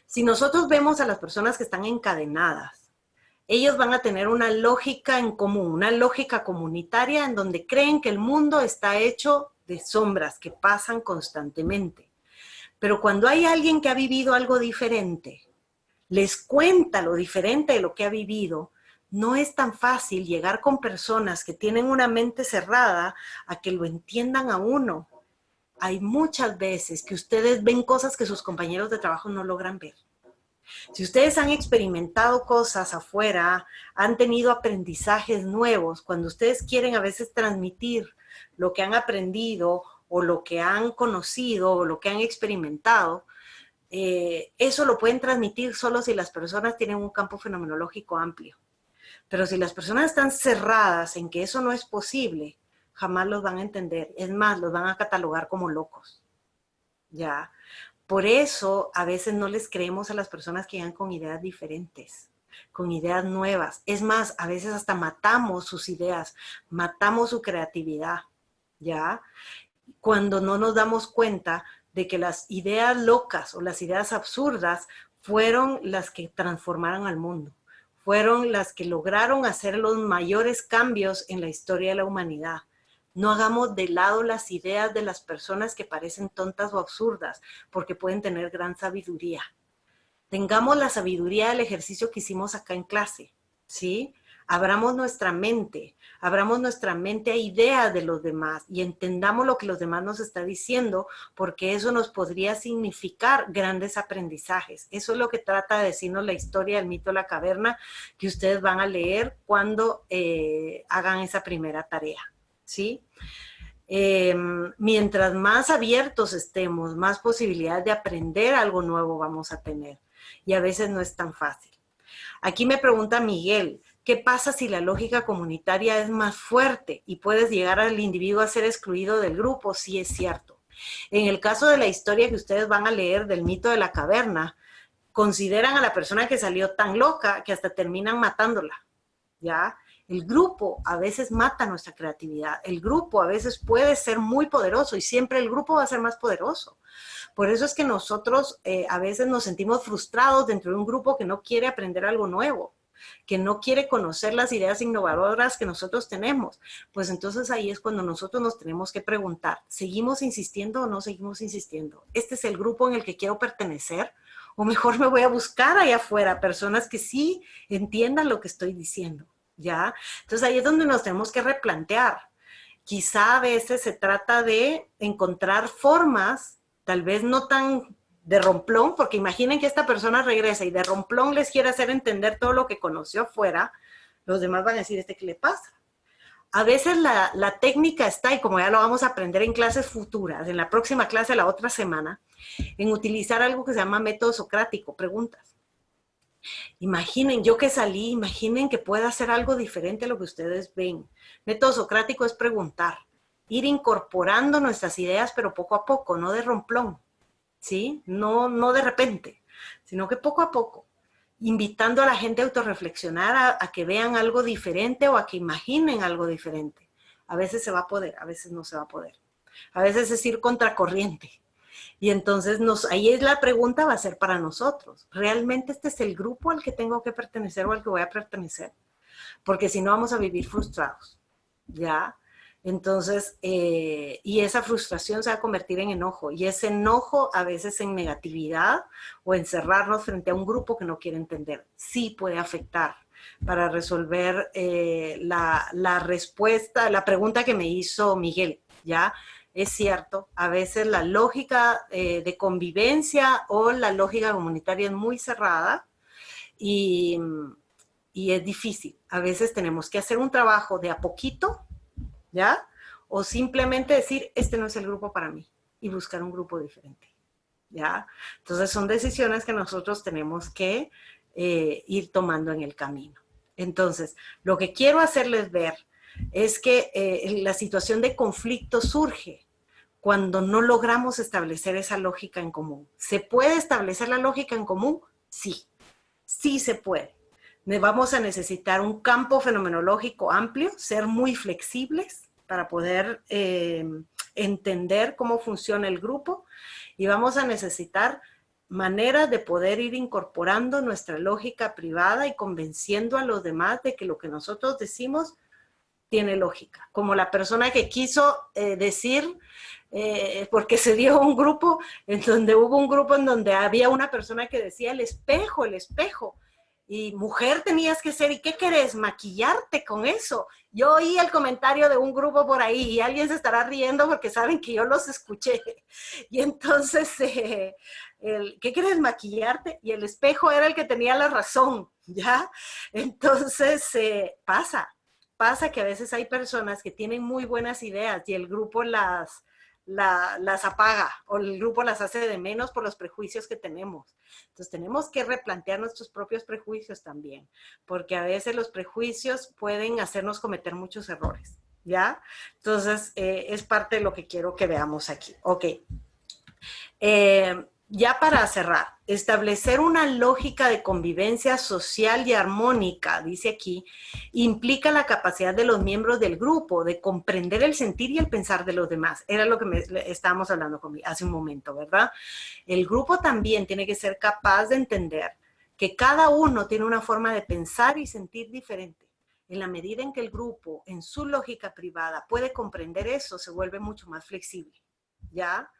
Si nosotros vemos a las personas que están encadenadas, Ellos van a tener una lógica en común, una lógica comunitaria en donde creen que el mundo está hecho de sombras que pasan constantemente. Pero cuando hay alguien que ha vivido algo diferente, les cuenta lo diferente de lo que ha vivido, no es tan fácil llegar con personas que tienen una mente cerrada a que lo entiendan a uno. Hay muchas veces que ustedes ven cosas que sus compañeros de trabajo no logran ver. Si ustedes han experimentado cosas afuera, han tenido aprendizajes nuevos, cuando ustedes quieren a veces transmitir lo que han aprendido o lo que han conocido o lo que han experimentado, eso lo pueden transmitir solo si las personas tienen un campo fenomenológico amplio. Pero si las personas están cerradas en que eso no es posible, jamás los van a entender. Es más, los van a catalogar como locos. ¿Ya? Por eso a veces no les creemos a las personas que llegan con ideas diferentes, con ideas nuevas. Es más, a veces hasta matamos sus ideas, matamos su creatividad, ¿ya? Cuando no nos damos cuenta de que las ideas locas o las ideas absurdas fueron las que transformaron al mundo, fueron las que lograron hacer los mayores cambios en la historia de la humanidad. No hagamos de lado las ideas de las personas que parecen tontas o absurdas, porque pueden tener gran sabiduría. Tengamos la sabiduría del ejercicio que hicimos acá en clase, ¿sí? Abramos nuestra mente a ideas de los demás y entendamos lo que los demás nos están diciendo, porque eso nos podría significar grandes aprendizajes. Eso es lo que trata de decirnos la historia del mito de la caverna, que ustedes van a leer cuando hagan esa primera tarea, ¿sí? Mientras más abiertos estemos, más posibilidades de aprender algo nuevo vamos a tener. Y a veces no es tan fácil. Aquí me pregunta Miguel, ¿qué pasa si la lógica comunitaria es más fuerte y puedes llegar al individuo a ser excluido del grupo? Sí, es cierto. En el caso de la historia que ustedes van a leer del mito de la caverna, consideran a la persona que salió tan loca que hasta terminan matándola, ¿ya? El grupo a veces mata nuestra creatividad. El grupo a veces puede ser muy poderoso y siempre el grupo va a ser más poderoso. Por eso es que nosotros a veces nos sentimos frustrados dentro de un grupo que no quiere aprender algo nuevo, que no quiere conocer las ideas innovadoras que nosotros tenemos. Pues entonces ahí es cuando nosotros nos tenemos que preguntar, ¿seguimos insistiendo o no seguimos insistiendo? ¿Este es el grupo en el que quiero pertenecer? O mejor me voy a buscar allá afuera personas que sí entiendan lo que estoy diciendo, ¿ya? Entonces ahí es donde nos tenemos que replantear. Quizá a veces se trata de encontrar formas, tal vez no tan de romplón, porque imaginen que esta persona regresa y de romplón les quiere hacer entender todo lo que conoció afuera, los demás van a decir, ¿este qué le pasa? A veces la técnica está, y como ya lo vamos a aprender en clases futuras, en la próxima clase, la otra semana, en utilizar algo que se llama método socrático, preguntas. Imaginen, yo que salí, imaginen que pueda hacer algo diferente a lo que ustedes ven. Método socrático es preguntar, ir incorporando nuestras ideas, pero poco a poco, no de romplón, ¿sí? No de repente, sino que poco a poco, invitando a la gente a autorreflexionar, a que vean algo diferente o a que imaginen algo diferente. A veces se va a poder, a veces no se va a poder. A veces es ir contracorriente. Y entonces ahí es la pregunta va a ser para nosotros. ¿Realmente este es el grupo al que tengo que pertenecer o al que voy a pertenecer? Porque si no vamos a vivir frustrados, ¿ya? Entonces, y esa frustración se va a convertir en enojo. Y ese enojo a veces en negatividad o encerrarnos frente a un grupo que no quiere entender. Sí puede afectar para resolver la respuesta, la pregunta que me hizo Miguel, ¿ya? Es cierto, a veces la lógica de convivencia o la lógica comunitaria es muy cerrada y es difícil. A veces tenemos que hacer un trabajo de a poquito, ¿ya? O simplemente decir, este no es el grupo para mí y buscar un grupo diferente, ¿ya? Entonces son decisiones que nosotros tenemos que ir tomando en el camino. Entonces, lo que quiero hacerles ver es que la situación de conflicto surge cuando no logramos establecer esa lógica en común. ¿Se puede establecer la lógica en común? Sí, sí se puede. Vamos a necesitar un campo fenomenológico amplio, ser muy flexibles para poder entender cómo funciona el grupo y vamos a necesitar maneras de poder ir incorporando nuestra lógica privada y convenciendo a los demás de que lo que nosotros decimos tiene lógica. Como la persona que quiso decir, porque se dio un grupo, hubo un grupo en donde había una persona que decía el espejo, y mujer tenías que ser, ¿y qué querés? Maquillarte con eso. Yo oí el comentario de un grupo por ahí y alguien se estará riendo porque saben que yo los escuché. Y entonces, ¿qué querés? Maquillarte. Y el espejo era el que tenía la razón, ¿ya? Entonces, pasa que a veces hay personas que tienen muy buenas ideas y el grupo las apaga o el grupo las hace de menos por los prejuicios que tenemos. Entonces tenemos que replantear nuestros propios prejuicios también, porque a veces los prejuicios pueden hacernos cometer muchos errores, ¿ya? Entonces es parte de lo que quiero que veamos aquí. Ok. Ya para cerrar, establecer una lógica de convivencia social y armónica, dice aquí, implica la capacidad de los miembros del grupo de comprender el sentir y el pensar de los demás. Era lo que estábamos hablando hace un momento, ¿verdad? El grupo también tiene que ser capaz de entender que cada uno tiene una forma de pensar y sentir diferente. En la medida en que el grupo, en su lógica privada, puede comprender eso, se vuelve mucho más flexible, ¿ya?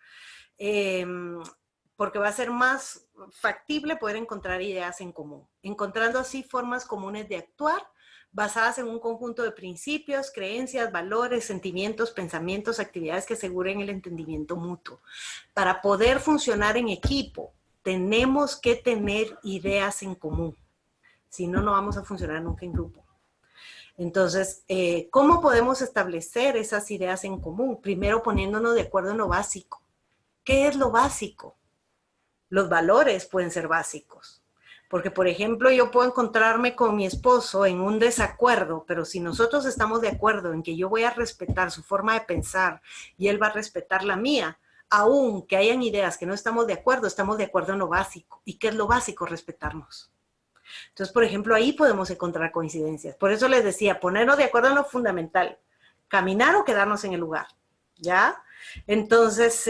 Porque va a ser más factible poder encontrar ideas en común, encontrando así formas comunes de actuar basadas en un conjunto de principios, creencias, valores, sentimientos, pensamientos, actividades que aseguren el entendimiento mutuo. Para poder funcionar en equipo, tenemos que tener ideas en común, si no, no vamos a funcionar nunca en grupo. Entonces, ¿cómo podemos establecer esas ideas en común? Primero poniéndonos de acuerdo en lo básico. ¿Qué es lo básico? Los valores pueden ser básicos. Porque, por ejemplo, yo puedo encontrarme con mi esposo en un desacuerdo, pero si nosotros estamos de acuerdo en que yo voy a respetar su forma de pensar y él va a respetar la mía, aunque hayan ideas que no estamos de acuerdo en lo básico. ¿Y qué es lo básico? Respetarnos. Entonces, por ejemplo, ahí podemos encontrar coincidencias. Por eso les decía, ponernos de acuerdo en lo fundamental. Caminar o quedarnos en el lugar, ¿ya? Entonces,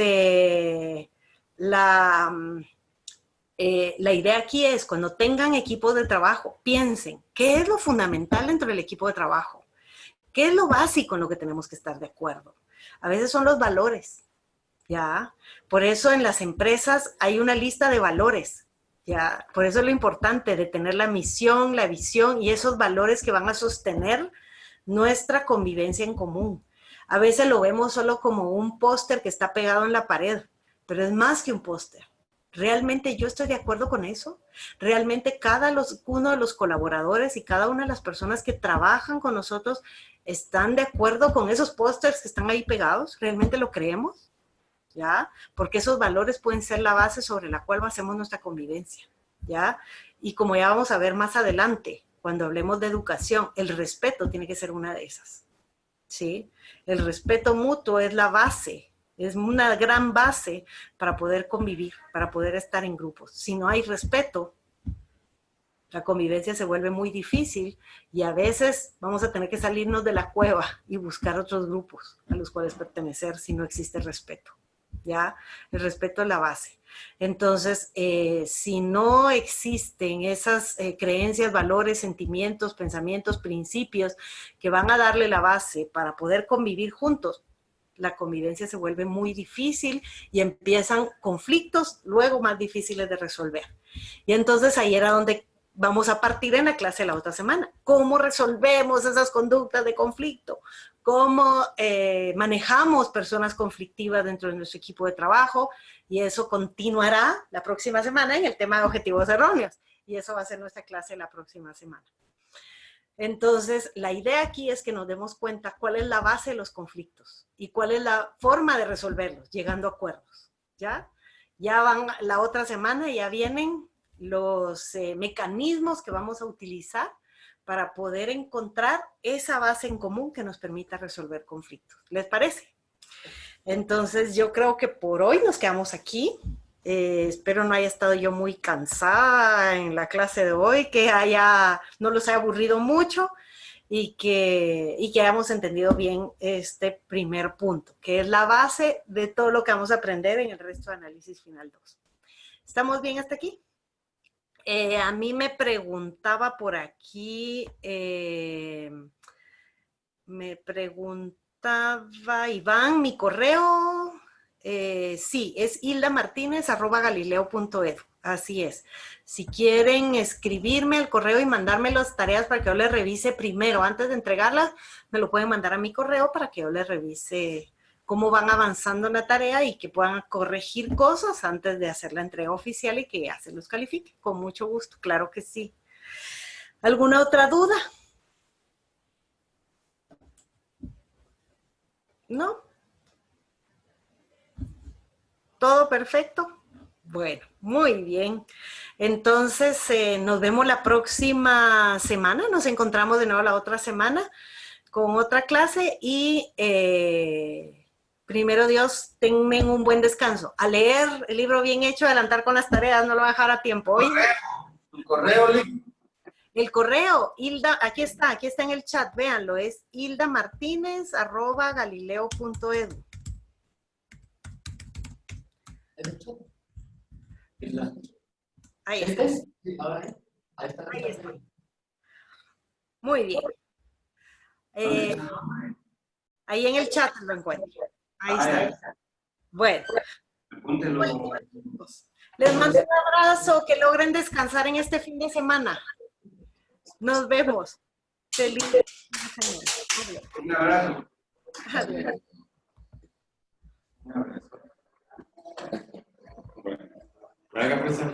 la idea aquí es, cuando tengan equipos de trabajo, piensen, ¿qué es lo fundamental dentro del equipo de trabajo? ¿Qué es lo básico en lo que tenemos que estar de acuerdo? A veces son los valores, ¿ya? Por eso en las empresas hay una lista de valores, ¿ya? Por eso es lo importante de tener la misión, la visión y esos valores que van a sostener nuestra convivencia en común. A veces lo vemos solo como un póster que está pegado en la pared, pero es más que un póster. ¿Realmente yo estoy de acuerdo con eso? ¿Realmente uno de los colaboradores y cada una de las personas que trabajan con nosotros están de acuerdo con esos pósters que están ahí pegados? ¿Realmente lo creemos? ¿Ya? Porque esos valores pueden ser la base sobre la cual basemos nuestra convivencia, ¿ya? Y como ya vamos a ver más adelante, cuando hablemos de educación, el respeto tiene que ser una de esas, ¿sí? El respeto mutuo es la base, es una gran base para poder convivir, para poder estar en grupos. Si no hay respeto, la convivencia se vuelve muy difícil y a veces vamos a tener que salirnos de la cueva y buscar otros grupos a los cuales pertenecer si no existe respeto, ¿ya? El respeto es la base. Entonces, si no existen esas creencias, valores, sentimientos, pensamientos, principios que van a darle la base para poder convivir juntos, la convivencia se vuelve muy difícil y empiezan conflictos luego más difíciles de resolver. Y entonces ahí era donde vamos a partir en la clase de la otra semana. ¿Cómo resolvemos esas conductas de conflicto? ¿Cómo manejamos personas conflictivas dentro de nuestro equipo de trabajo? Y eso continuará la próxima semana en el tema de objetivos erróneos. Y eso va a ser nuestra clase la próxima semana. Entonces, la idea aquí es que nos demos cuenta cuál es la base de los conflictos y cuál es la forma de resolverlos, llegando a acuerdos, ¿ya? Ya van la otra semana, ya vienen los mecanismos que vamos a utilizar para poder encontrar esa base en común que nos permita resolver conflictos. ¿Les parece? Entonces, yo creo que por hoy nos quedamos aquí. Espero no haya estado yo muy cansada en la clase de hoy, que no los haya aburrido mucho y que hayamos entendido bien este primer punto, que es la base de todo lo que vamos a aprender en el resto de análisis final 2. ¿Estamos bien hasta aquí? A mí me preguntaba por aquí, me preguntaba Iván, mi correo, sí, es hildamartinez@galileo.edu, así es. Si quieren escribirme al correo y mandarme las tareas para que yo les revise primero, antes de entregarlas, me lo pueden mandar a mi correo para que yo les revise cómo van avanzando en la tarea y que puedan corregir cosas antes de hacer la entrega oficial y que ya se los califique. Con mucho gusto, claro que sí. ¿Alguna otra duda? ¿No? ¿Todo perfecto? Bueno, muy bien. Entonces, nos vemos la próxima semana. Nos encontramos de nuevo la otra semana con otra clase y primero Dios, tengan un buen descanso. A leer el libro bien hecho, adelantar con las tareas, no lo voy a dejar a tiempo. Hoy, Tu correo, Lick. el correo, Hilda, aquí está en el chat, véanlo, es hildamartinez@galileo.edu. Ahí está. Ahí está. Muy bien. Ahí en el chat lo encuentro. Ahí está. Bueno. Les mando un abrazo, que logren descansar en este fin de semana. Nos vemos. Feliz fin de semana. Un abrazo. Adiós. Un abrazo. Bueno, haga presa.